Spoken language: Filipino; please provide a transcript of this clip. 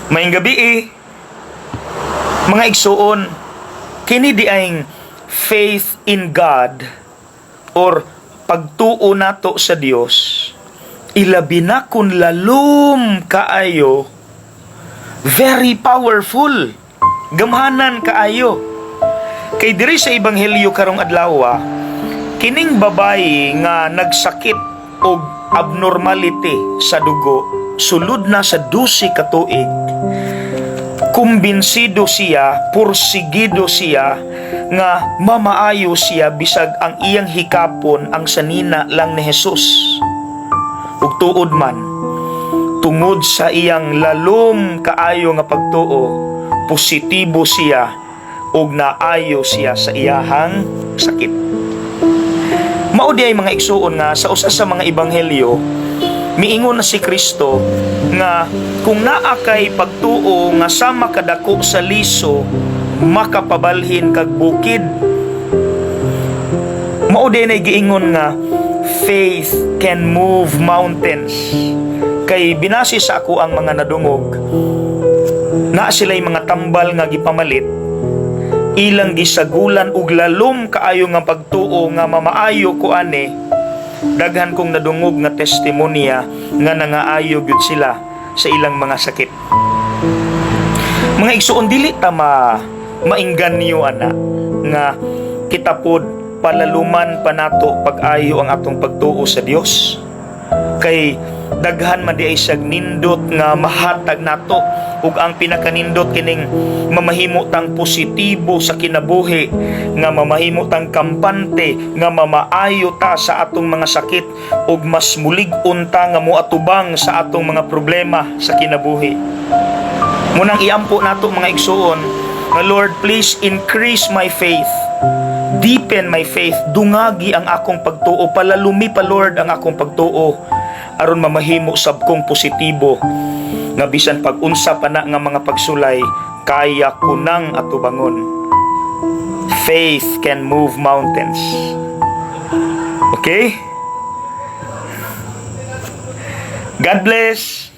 Maayong gabi mga igsuon, kini di ay faith in God or pagtuo nato sa Dios. Ilabi na kun lalom kaayo, very powerful, gamhanan kaayo. Kay diri sa ebanghelyo karong adlaw, kining babayi nga nagsakit og abnormality sa dugo sulod na sa 12 ka tuig, kumbinsido siya, pursigido siya nga mamaayo siya bisag ang iyang hikapon ang sanina lang ni Jesus. Ug tuod man, tungod sa iyang lalom kaayo nga pagtuo, positibo siya ug naayo siya sa iyahang sakit. Mao di ay mga igsuon nga sa usa sa mga ebanghelyo, miingon na si Kristo nga kung naa kay pagtuo nga sama kadako sa liso, makapabalhin kag bukid. Mao di ay giingon nga faith can move mountains. Kay binasi sa ako ang mga nadungog, na sila'y mga tambal nga gipamalit, ilang gisagulan ug lalom kaayo nga pagtuo nga mamaayo ko ani, daghan kong nadungog nga testimonya nga nangaayo gyud sila sa ilang mga sakit. Mga igsuon, dili ta maingganyo ana nga kita pod palaluman pa nato pag-ayo ang atong pagtuo sa Dios. Kay daghan man di ay siyag nindot nga mahatag nato, ug ang pinakanindot kining mamahimo tang positibo sa kinabuhi, nga mamahimo tang kampante, nga mamaayo ta sa atong mga sakit, ug mas mulig-on ta nga moatubang sa atong mga problema sa kinabuhi. Munang iampo nato mga igsuon nga Lord, please increase my faith, deepen my faith, dungagi ang akong pagtuo, palalumi pa Lord ang akong pagtuo, aron mamahimo sab kong positibo nga bisan pag-unsa pa na nga mga pagsulay, kaya ko nang atubangon. Faith can move mountains. Okay? God bless.